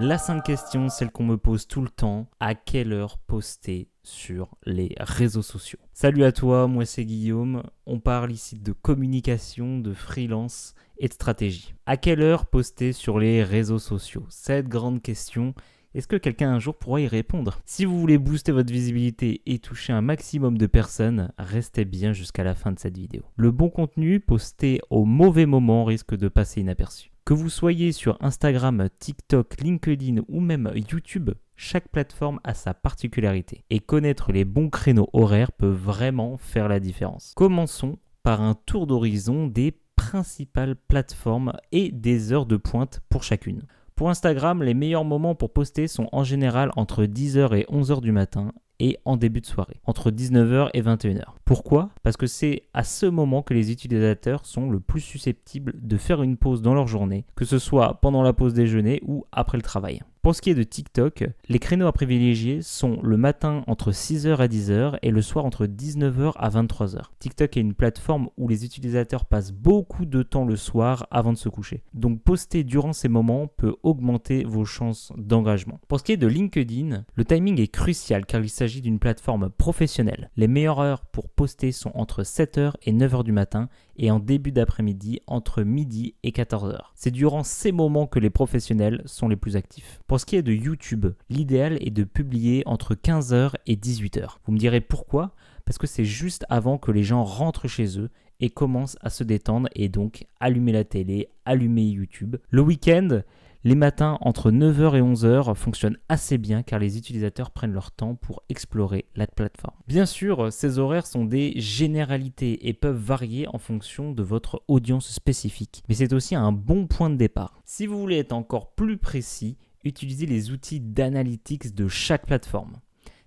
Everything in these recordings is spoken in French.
La sainte question, celle qu'on me pose tout le temps, à quelle heure poster sur les réseaux sociaux? Salut à toi, moi c'est Guillaume, on parle ici de communication, de freelance et de stratégie. À quelle heure poster sur les réseaux sociaux? Cette grande question, est-ce que quelqu'un un jour pourra y répondre? Si vous voulez booster votre visibilité et toucher un maximum de personnes, restez bien jusqu'à la fin de cette vidéo. Le bon contenu posté au mauvais moment risque de passer inaperçu. Que vous soyez sur Instagram, TikTok, LinkedIn ou même YouTube, chaque plateforme a sa particularité. Et connaître les bons créneaux horaires peut vraiment faire la différence. Commençons par un tour d'horizon des principales plateformes et des heures de pointe pour chacune. Pour Instagram, les meilleurs moments pour poster sont en général entre 10h et 11h du matin et en début de soirée, entre 19h et 21h. Pourquoi? Parce que c'est à ce moment que les utilisateurs sont le plus susceptibles de faire une pause dans leur journée, que ce soit pendant la pause déjeuner ou après le travail. Pour ce qui est de TikTok, les créneaux à privilégier sont le matin entre 6h à 10h et le soir entre 19h à 23h. TikTok est une plateforme où les utilisateurs passent beaucoup de temps le soir avant de se coucher. Donc poster durant ces moments peut augmenter vos chances d'engagement. Pour ce qui est de LinkedIn, le timing est crucial car il s'agit d'une plateforme professionnelle. Les meilleures heures pour poster sont entre 7h et 9h du matin et en début d'après-midi entre midi et 14h. C'est durant ces moments que les professionnels sont les plus actifs. Pour ce qui est de YouTube, l'idéal est de publier entre 15h et 18h. Vous me direz pourquoi? Parce que c'est juste avant que les gens rentrent chez eux et commencent à se détendre et donc allumer la télé, allumer YouTube. Le week-end, les matins entre 9h et 11h fonctionnent assez bien car les utilisateurs prennent leur temps pour explorer la plateforme. Bien sûr, ces horaires sont des généralités et peuvent varier en fonction de votre audience spécifique. Mais c'est aussi un bon point de départ. Si vous voulez être encore plus précis, utilisez les outils d'analytics de chaque plateforme.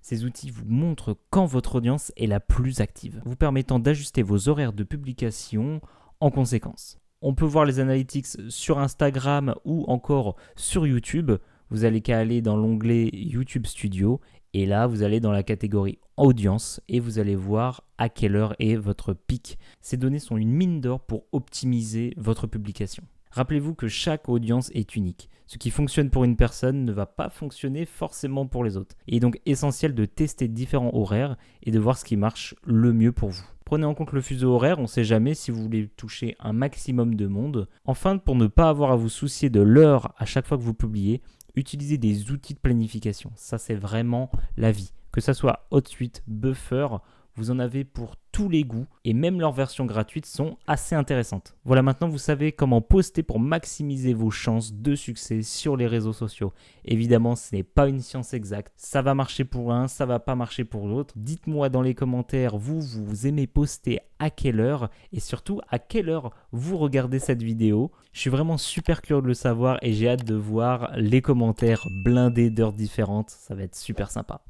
Ces outils vous montrent quand votre audience est la plus active, vous permettant d'ajuster vos horaires de publication en conséquence. On peut voir les analytics sur Instagram ou encore sur YouTube. Vous allez qu'à aller dans l'onglet YouTube Studio et là, vous allez dans la catégorie audience et vous allez voir à quelle heure est votre pic. Ces données sont une mine d'or pour optimiser votre publication. Rappelez-vous que chaque audience est unique. Ce qui fonctionne pour une personne ne va pas fonctionner forcément pour les autres. Il est donc essentiel de tester différents horaires et de voir ce qui marche le mieux pour vous. Prenez en compte le fuseau horaire, on ne sait jamais si vous voulez toucher un maximum de monde. Enfin, pour ne pas avoir à vous soucier de l'heure à chaque fois que vous publiez, utilisez des outils de planification. Ça, c'est vraiment la vie. Que ça soit HotSuite, Buffer, vous en avez pour tous les goûts et même leurs versions gratuites sont assez intéressantes. Voilà, maintenant vous savez comment poster pour maximiser vos chances de succès sur les réseaux sociaux. Évidemment, ce n'est pas une science exacte. Ça va marcher pour un, ça va pas marcher pour l'autre. Dites-moi dans les commentaires, vous aimez poster à quelle heure et surtout à quelle heure vous regardez cette vidéo. Je suis vraiment super curieux de le savoir et j'ai hâte de voir les commentaires blindés d'heures différentes. Ça va être super sympa.